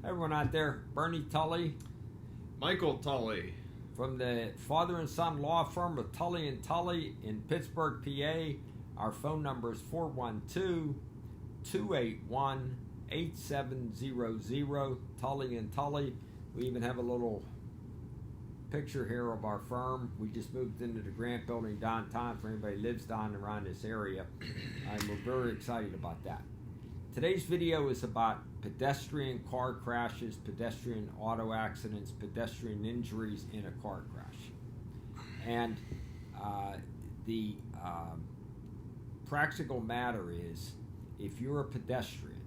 Everyone out there, Bernie Tully Michael Tully from the father and son law firm of Tully and Tully in Pittsburgh, PA. Our phone number is 412-281-8700. Tully and Tully. We even have a little picture here of our firm. We just moved into the Grant Building downtown for anybody who lives down around this area, and we're very excited about that. Today's video is about pedestrian car crashes, pedestrian auto accidents, pedestrian injuries in a car crash. And the practical matter is, if you're a pedestrian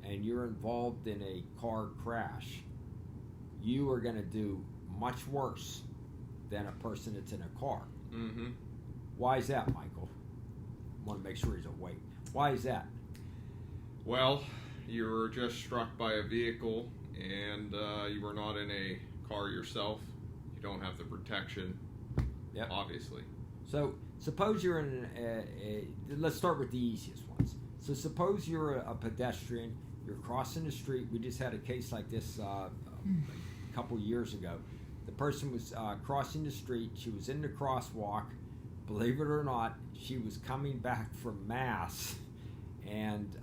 and you're involved in a car crash, you are going to do much worse than a person that's in a car. Mm-hmm. Why is that, Michael? I want to make sure he's awake. Why is that? Well, you were just struck by a vehicle and you were not in a car yourself. You don't have the protection, Yep. obviously. So suppose you're in let's start with the easiest ones. So suppose you're a pedestrian, you're crossing the street. We just had a case like this a couple years ago. The person was crossing the street. She was in the crosswalk. Believe it or not, she was coming back from Mass, and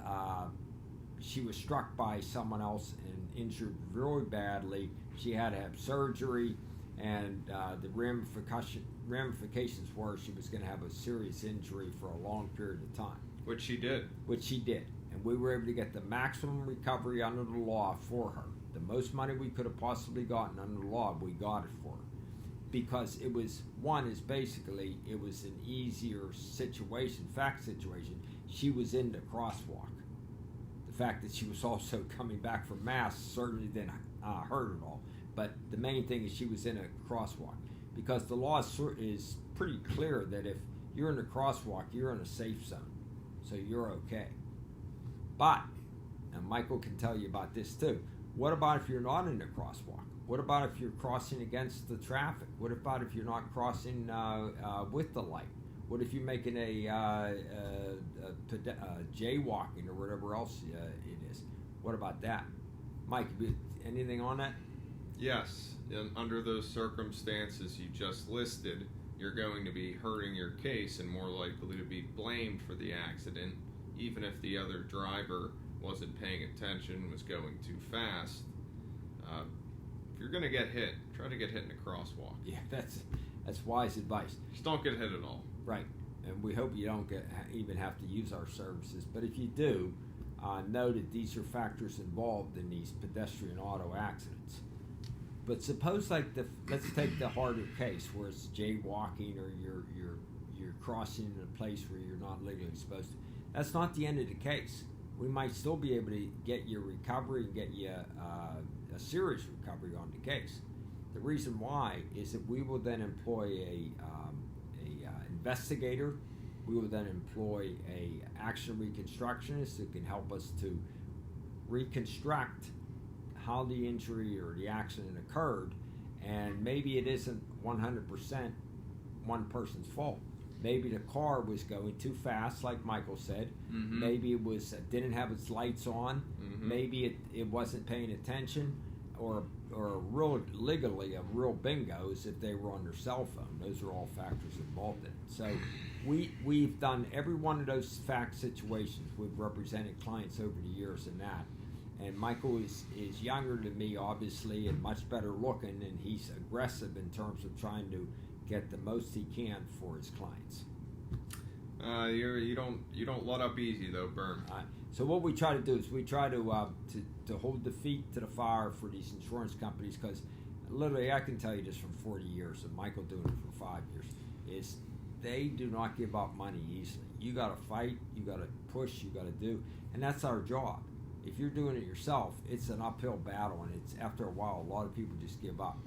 she was struck by someone else and injured really badly. She had to have surgery, and the ramifications were she was going to have a serious injury for a long period of time. Which she did. And we were able to get the maximum recovery under the law for her. The most money we could have possibly gotten under the law, we got it for her. Because it was it was an easier fact situation. She was in the crosswalk. The fact that she was also coming back from Mass certainly didn't hurt at all. But the main thing is she was in a crosswalk. Because the law is pretty clear that if you're in a crosswalk, you're in a safe zone. So you're okay. But, and Michael can tell you about this too, what about if you're not in a crosswalk? What about if you're crossing against the traffic? What about if you're not crossing with the light? What if you're making a jaywalking or whatever else it is? What about that? Mike, anything on that? Yes, and under those circumstances you just listed, you're going to be hurting your case and more likely to be blamed for the accident, even if the other driver wasn't paying attention, was going too fast. If you're going to get hit, try to get hit in a crosswalk. Yeah, that's wise advice. Just don't get hit at all. Right, and we hope you don't even have to use our services. But if you do, know that these are factors involved in these pedestrian auto accidents. But suppose, let's take the harder case where it's jaywalking or you're crossing in a place where you're not legally supposed to. That's not the end of the case. We might still be able to get your recovery and get you a serious recovery on the case. The reason why is that we will then employ a investigator. We will then employ a action reconstructionist who can help us to reconstruct how the injury or the accident occurred, and maybe it isn't 100% one person's fault. Maybe the car was going too fast, like Michael said. Mm-hmm. Maybe it didn't have its lights on. Mm-hmm. Maybe it wasn't paying attention, or legally a real bingo is if they were on their cell phone. Those are all factors involved in it. So we've done every one of those fact situations. We've represented clients over the years in that. And Michael is younger than me, obviously, and much better looking, and he's aggressive in terms of trying to get the most he can for his clients. You don't let up easy though, Bern. So what we try to do is we try to hold the feet to the fire for these insurance companies, because literally I can tell you this from 40 years, and Michael doing it for 5 years, is they do not give up money easily. You got to fight, you got to push, you got to do, and that's our job. If you're doing it yourself, it's an uphill battle, and it's after a while, a lot of people just give up.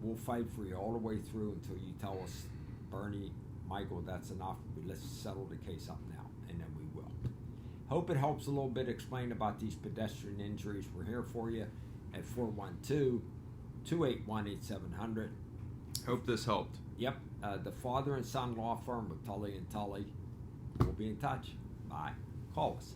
We'll fight for you all the way through until you tell us, Bernie, Michael, that's enough. Let's settle the case up now, and then we will. Hope it helps a little bit explain about these pedestrian injuries. We're here for you at 412-281-8700. Hope this helped. Yep, the father and son law firm of Tully and Tully. We'll be in touch. Bye. Call us.